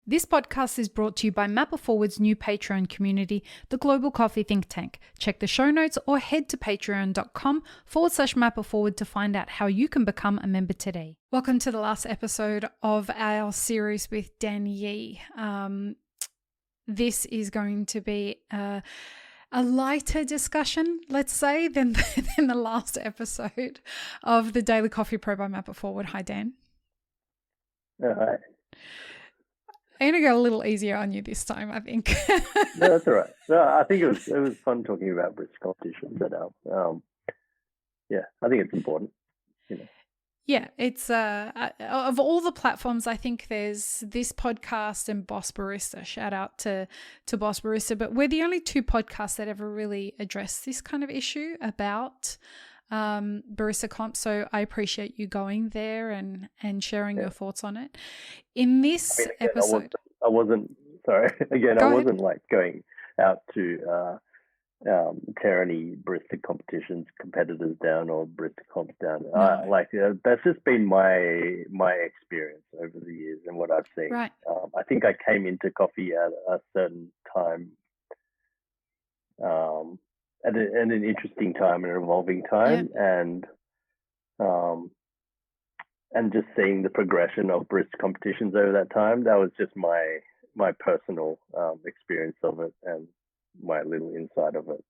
This podcast is brought to you by Mapper Forward's new Patreon community, the Global Coffee Think Tank. Check the show notes or head to patreon.com/mapperforward to find out how you can become a member today. Welcome to the last episode of our series with Dan Yee. This is going to be a lighter discussion, let's say, than the last episode of the Daily Coffee Pro by Mapper Forward. Hi, Dan. Hi. I'm going to go a little easier on you this time, I think. No, that's all right. No, I think it was fun talking about British competition, but yeah, I think it's important. You know. Yeah, it's of all the platforms, I think there's this podcast and Boss Barista. Shout out to Boss Barista, but we're the only two podcasts that ever really address this kind of issue about barista comp. So I appreciate you going there and sharing your thoughts on it. In this episode, I wasn't sorry. Again, I wasn't like going out to tear any barista competitions competitors down or barista comps down. No. That's just been my experience over the years and what I've seen. Right. I think I came into coffee at a certain time, at an interesting time, an evolving time, and just seeing the progression of barista competitions over that time. That was just my personal experience of it and my little insight of it.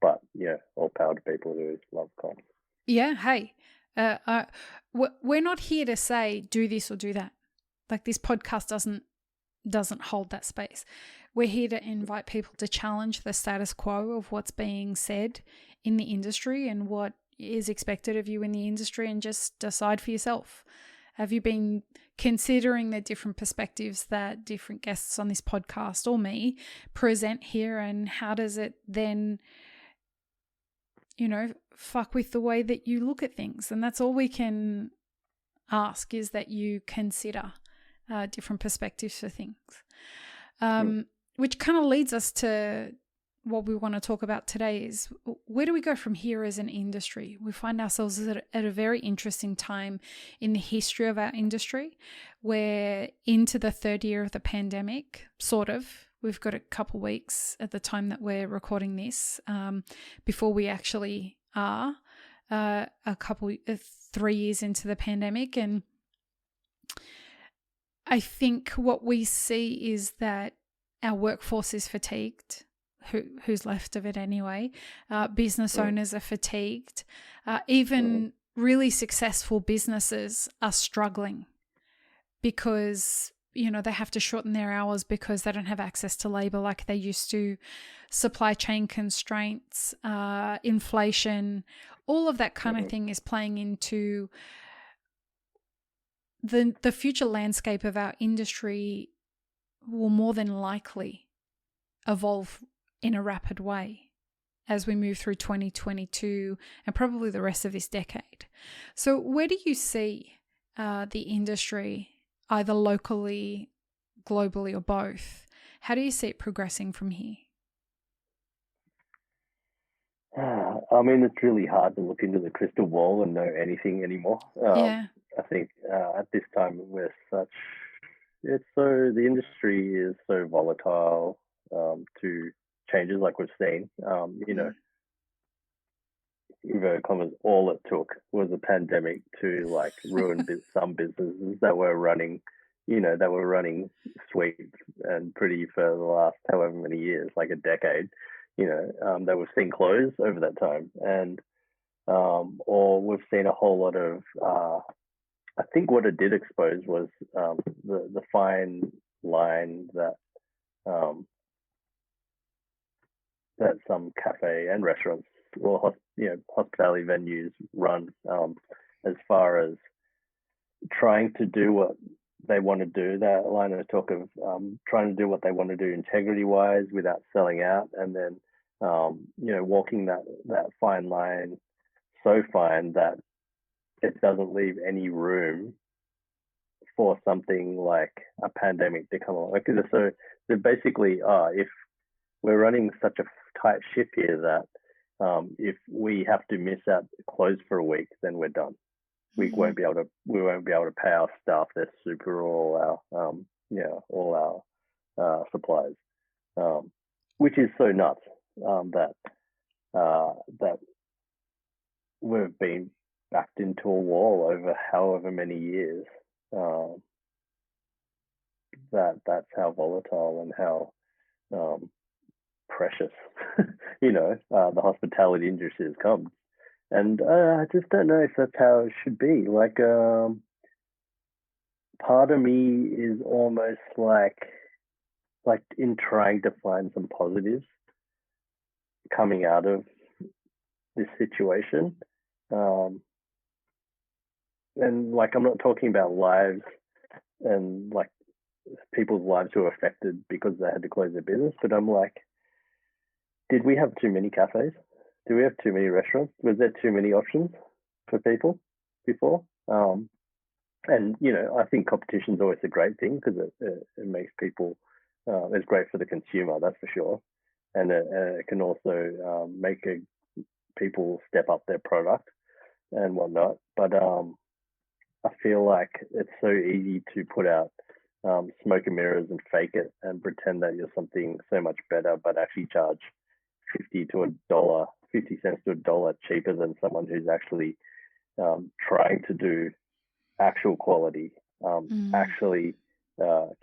But yeah, all power to people who love comp. Yeah, hey, we're not here to say do this or do that. Like, this podcast doesn't hold that space. We're here to invite people to challenge the status quo of what's being said in the industry and what is expected of you in the industry, and just decide for yourself. Have you been considering the different perspectives that different guests on this podcast or me present here, and how does it then, fuck with the way that you look at things? And that's all we can ask, is that you consider different perspectives for things. Which kind of leads us to what we want to talk about today is, where do we go from here as an industry? We find ourselves at a very interesting time in the history of our industry. We're into the third year of the pandemic, sort of. We've got a couple weeks at the time that we're recording this before we actually are 3 years into the pandemic. And I think what we see is that our workforce is fatigued. Who's left of it anyway. Business owners are fatigued. Even really successful businesses are struggling because, they have to shorten their hours because they don't have access to labor like they used to. Supply chain constraints, inflation, all of that kind of thing is playing into the future landscape of our industry. Will more than likely evolve in a rapid way as we move through 2022 and probably the rest of this decade. So where do you see the industry, either locally, globally, or both? How do you see it progressing from here? I mean, it's really hard to look into the crystal ball and know anything anymore. I think at this time the industry is so volatile to changes like we've seen. Inverted commas, all it took was a pandemic to like ruin some businesses that were running sweet and pretty for the last however many years, like a decade. That we've seen close over that time, and or we've seen a whole lot of. I think what it did expose was the fine line that that some cafe and restaurants or hospitality venues run, as far as trying to do what they want to do. That line of talk of trying to do what they want to do integrity-wise without selling out, and then walking that fine line so fine that it doesn't leave any room for something like a pandemic to come along. So basically, if we're running such a tight ship here that if we have to miss out close for a week, then we're done. We won't be able to pay our staff their super or our all our supplies, which is so nuts that we've been backed into a wall over however many years. That's how volatile and how precious, the hospitality industry has come. And I just don't know if that's how it should be. Like, part of me is almost like in trying to find some positives coming out of this situation. And like, I'm not talking about lives and like people's lives who are affected because they had to close their business, but I'm like, did we have too many cafes? Do we have too many restaurants? Was there too many options for people before? And, I think competition is always a great thing because it makes people, it's great for the consumer, that's for sure. And it can also make people step up their product and whatnot. But I feel like it's so easy to put out smoke and mirrors and fake it and pretend that you're something so much better, but actually charge 50 cents to $1 cheaper than someone who's actually trying to do actual quality, actually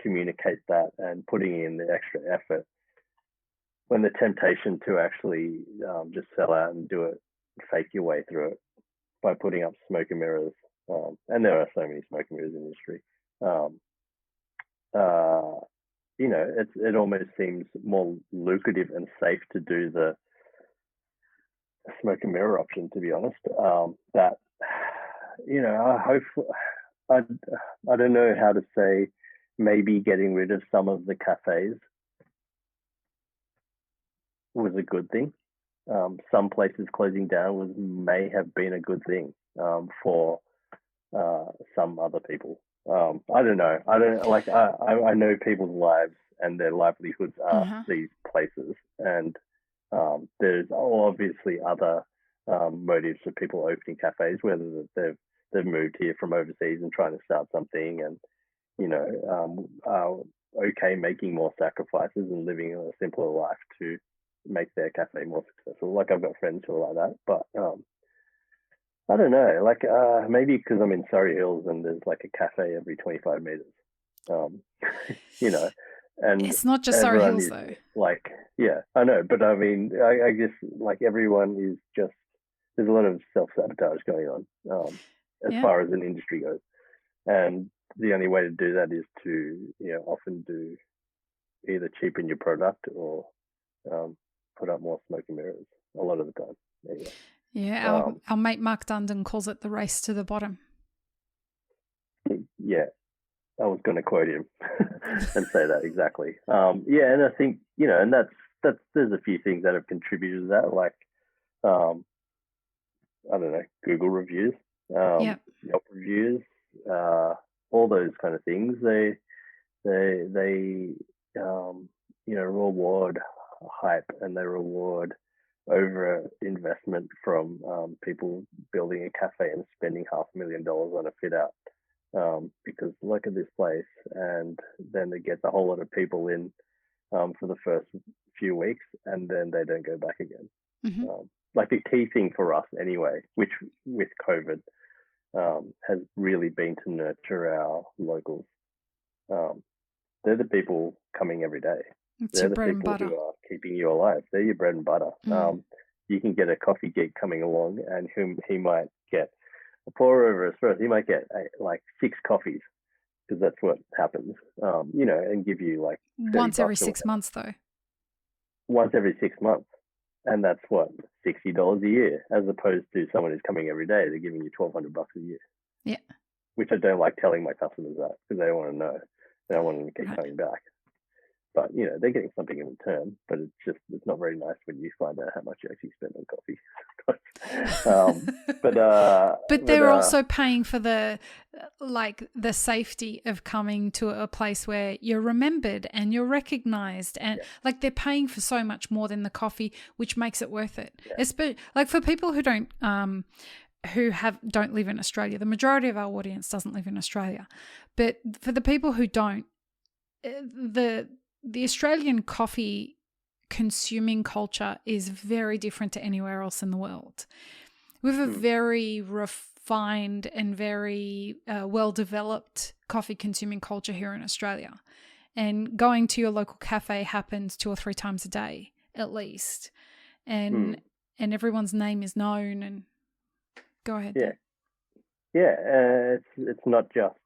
communicate that and putting in the extra effort, when the temptation to actually just sell out and do it, fake your way through it by putting up smoke and mirrors. And there are so many smoke and mirrors in the industry. It almost seems more lucrative and safe to do the smoke and mirror option, to be honest. That, I hope, I don't know how to say, maybe getting rid of some of the cafes was a good thing. Some places closing down may have been a good thing for some other people. I don't know. I know people's lives and their livelihoods are these places, and there's obviously other motives for people opening cafes, whether they've moved here from overseas and trying to start something, and are okay making more sacrifices and living a simpler life to make their cafe more successful. Like, I've got friends who are like that, but I don't know, like maybe because I'm in Surry Hills and there's like a cafe every 25 meters, and it's not just Surry Hills though. Like, yeah, I know, but I mean, I guess like everyone is just, there's a lot of self-sabotage going on as far as an industry goes, and the only way to do that is to often do either cheapen your product or put up more smoke and mirrors a lot of the time. Anyway. Yeah, our mate Mark Dundon calls it the race to the bottom. Yeah, I was going to quote him and say that exactly. And I think, and that's there's a few things that have contributed to that, like, I don't know, Google reviews, Yelp reviews, all those kind of things. They reward hype, and they reward over investment from people building a cafe and spending $500,000 on a fit out, because look at this place, and then they get a whole lot of people in for the first few weeks, and then they don't go back again. Like, the key thing for us anyway, which with COVID has really been to nurture our locals. They're the people coming every day. They're the people who are keeping you alive. They're your bread and butter. You can get a coffee geek coming along, and he might get a pour over espresso. He might get like 6 coffees, because that's what happens. And give you like once every 6 months though. Once every 6 months, and that's what, $60 a year, as opposed to someone who's coming every day. They're giving you $1,200 a year. Yeah. Which I don't like telling my customers that, because they don't want to know. They don't want them to keep coming back. But, they're getting something in return, but it's not very nice when you find out how much you actually spend on coffee. But they're also paying for the safety of coming to a place where you're remembered and you're recognized, and like, they're paying for so much more than the coffee, which makes it worth it. Yeah. Like, for people who don't live in Australia, the majority of our audience doesn't live in Australia, but for the people who don't, the Australian coffee consuming culture is very different to anywhere else in the world. We have a very refined and very well-developed coffee consuming culture here in Australia. And going to your local cafe happens 2 or 3 times a day at least. And everyone's name is known. And go ahead. Yeah. Yeah, it's not just,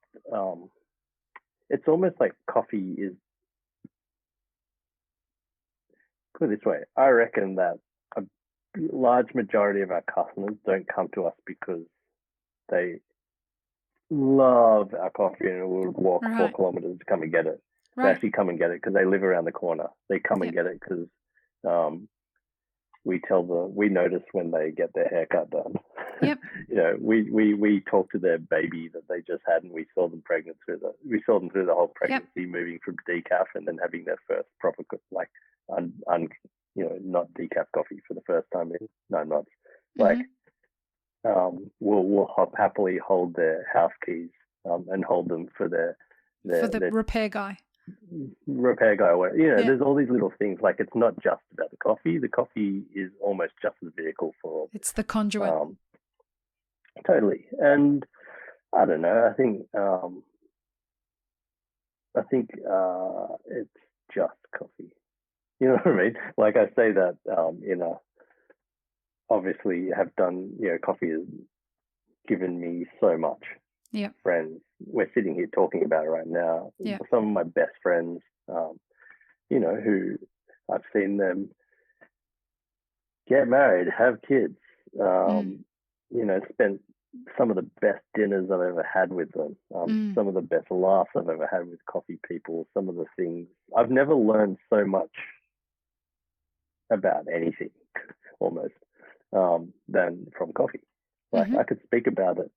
it's almost like coffee is, put it this way, I reckon that a large majority of our customers don't come to us because they love our coffee and would walk 4 kilometers to come and get it. Right. They actually come and get it because they live around the corner. They come and get it because we notice when they get their haircut done. Yep. We talk to their baby that they just had, and we saw them through the whole pregnancy, moving from decaf and then having their first proper not decaf coffee for the first time in 9 months. We'll happily hold their house keys and hold them for their repair guy. There's all these little things. Like, it's not just about the coffee. The coffee is almost just the vehicle for all. It's the conduit. Totally. And I don't know. I think it's just coffee. You know what I mean? Like, I say that obviously have done. Coffee has given me so much. Yeah. Friends. We're sitting here talking about it right now. Yeah. Some of my best friends, who I've seen them get married, have kids, spent some of the best dinners I've ever had with them, some of the best laughs I've ever had with coffee people, some of the things. I've never learned so much about anything, almost, than from coffee. Like, I could speak about it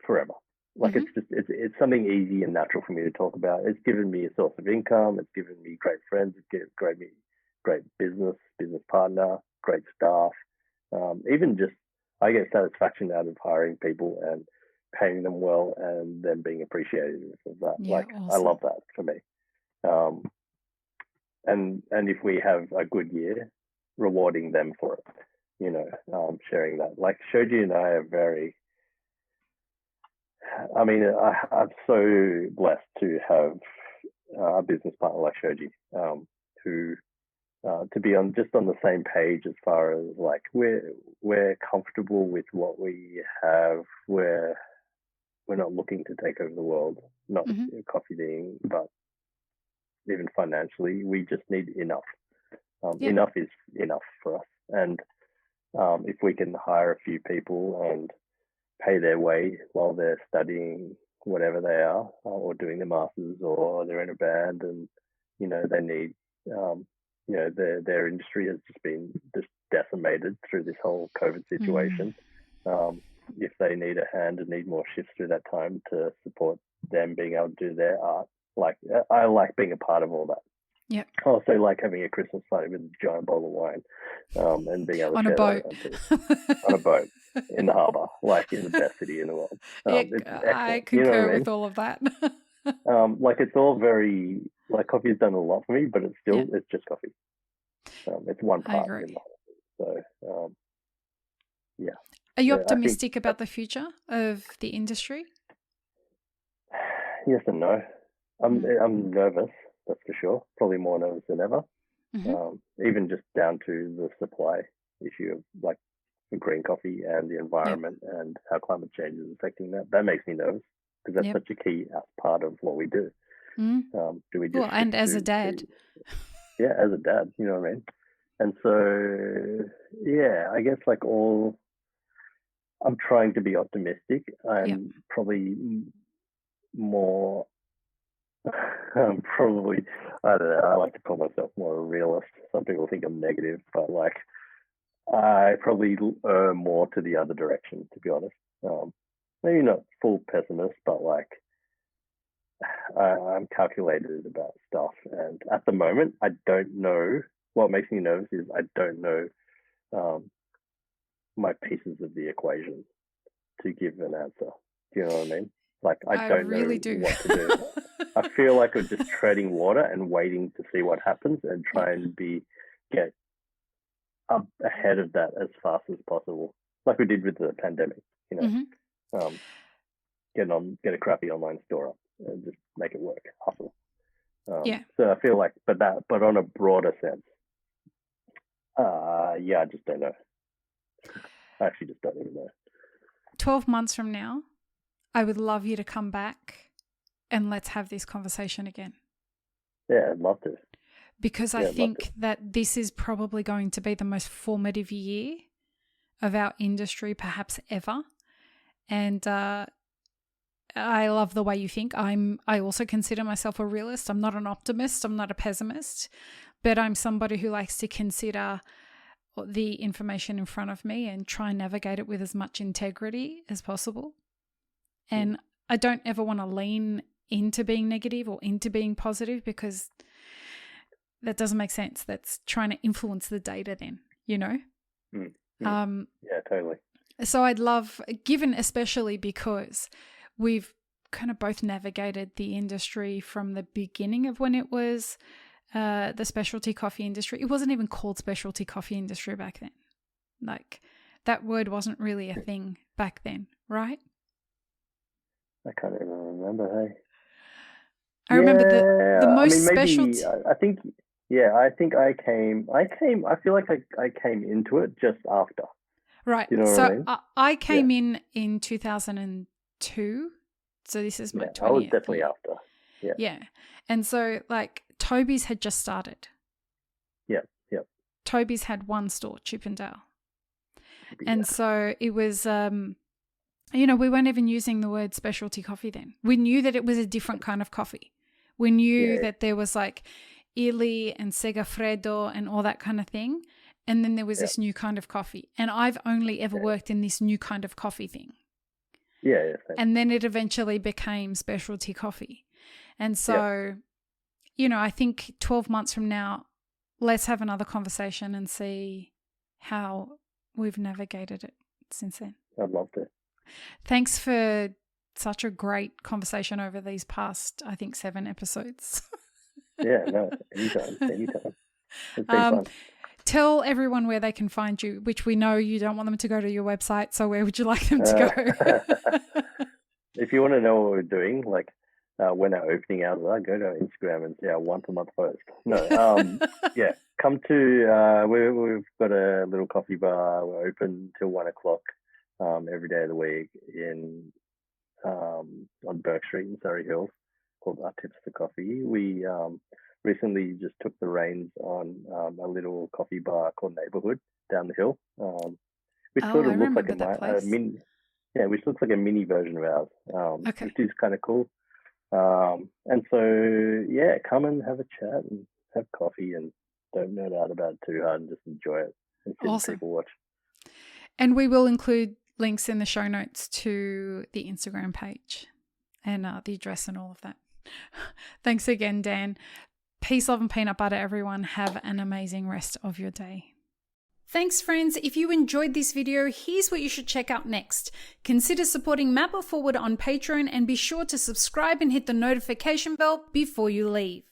forever. Like, it's something easy and natural for me to talk about. It's given me a source of income. It's given me great friends. It's given me great business partner, great staff. Even just, I get satisfaction out of hiring people and paying them well and them being appreciated of that. Yeah, awesome. I love that for me. And if we have a good year, rewarding them for it, sharing that. Like, Shoji and I are very, I'm so blessed to have a business partner like Shoji, who to be on the same page as far as, like, we're comfortable with what we have. We're not looking to take over the world, not coffee being, but even financially, we just need enough. Enough is enough for us. And if we can hire a few people and pay their way while they're studying whatever they are, or doing their masters, or they're in a band, and they need their industry has just been decimated through this whole COVID situation. If they need a hand and need more shifts through that time to support them being able to do their art, like, I like being a part of all that. Yeah. I also like having a Christmas party with a giant bowl of wine, and being able to share that on a boat in the harbour, like, in the best city in the world. I concur with all of that. It's all very, like, coffee has done a lot for me, but it's still it's just coffee. It's one part in the whole. So yeah. Are you optimistic about the future of the industry? Yes and no. I'm nervous, that's for sure. Probably more nervous than ever. Even just down to the supply issue of, like, green coffee and the environment and how climate change is affecting that. That makes me nervous because that's such a key part of what we do. Do we just and as a dad. As a dad, you know what I mean? And so, I guess, like, I'm trying to be optimistic. I'm probably more, probably, I don't know, I like to call myself more a realist. Some people think I'm negative, but, like, I probably err more to the other direction, to be honest. Maybe not full pessimist, but, like, I'm calculated about stuff. And at the moment, I don't know. What makes me nervous is I don't know my pieces of the equation to give an answer. Do you know what I mean? Like, I don't really know what to do. I feel like we're just treading water and waiting to see what happens and try and get up ahead of that as fast as possible, like we did with the pandemic. Get a crappy online store up and just make it work, hustle. So I feel like, but on a broader sense, I just don't know. I actually just don't even know. 12 months from now, I would love you to come back and let's have this conversation again. Yeah, I'd love to. Because I think that this is probably going to be the most formative year of our industry, perhaps ever. And I love the way you think. I also consider myself a realist. I'm not an optimist. I'm not a pessimist. But I'm somebody who likes to consider the information in front of me and try and navigate it with as much integrity as possible. And I don't ever want to lean into being negative or into being positive, because that doesn't make sense. That's trying to influence the data then, Yeah, totally. So I'd love, given especially because we've kind of both navigated the industry from the beginning of when it was the specialty coffee industry. It wasn't even called specialty coffee industry back then. Like, that word wasn't really a thing back then, right? I can't even remember, hey? I remember the most specialty. I think I feel like I came into it just after. Right. You know so what I mean? I came in 2002. So this is my 20th I was definitely year. after. Yeah. Yeah. And so like Toby's had just started. Yeah. Toby's had one store, Chippendale. And so it was, we weren't even using the word specialty coffee then. We knew that it was a different kind of coffee. We knew that there was like Illy and Segafredo and all that kind of thing. And then there was this new kind of coffee. And I've only ever worked in this new kind of coffee thing. Yeah. And then it eventually became specialty coffee. And so, I think 12 months from now, let's have another conversation and see how we've navigated it since then. I'd love to. Thanks for such a great conversation over these past, I think, 7 episodes. Yeah, no, anytime. It's been fun. Tell everyone where they can find you, which we know you don't want them to go to your website. So where would you like them to go? If you want to know what we're doing, like when our opening hours are, go to our Instagram and see our once-a-month post. No, come to, we've got a little coffee bar. We're open till 1 o'clock every day of the week on Burke Street in Surry Hills, called Artificer Coffee. We recently just took the reins on a little coffee bar called Neighborhood down the hill, which sort of looks like a mini, which looks like a mini version of ours, which is kind of cool. And so come and have a chat and have coffee and don't nerd out about it too hard and just enjoy it and sit and people watch. And we will include links in the show notes to the Instagram page and the address and all of that. Thanks again, Dan. Peace, love, and peanut butter, everyone. Have an amazing rest of your day. Thanks, friends. If you enjoyed this video, here's what you should check out next. Consider supporting Map It Forward on Patreon and be sure to subscribe and hit the notification bell before you leave.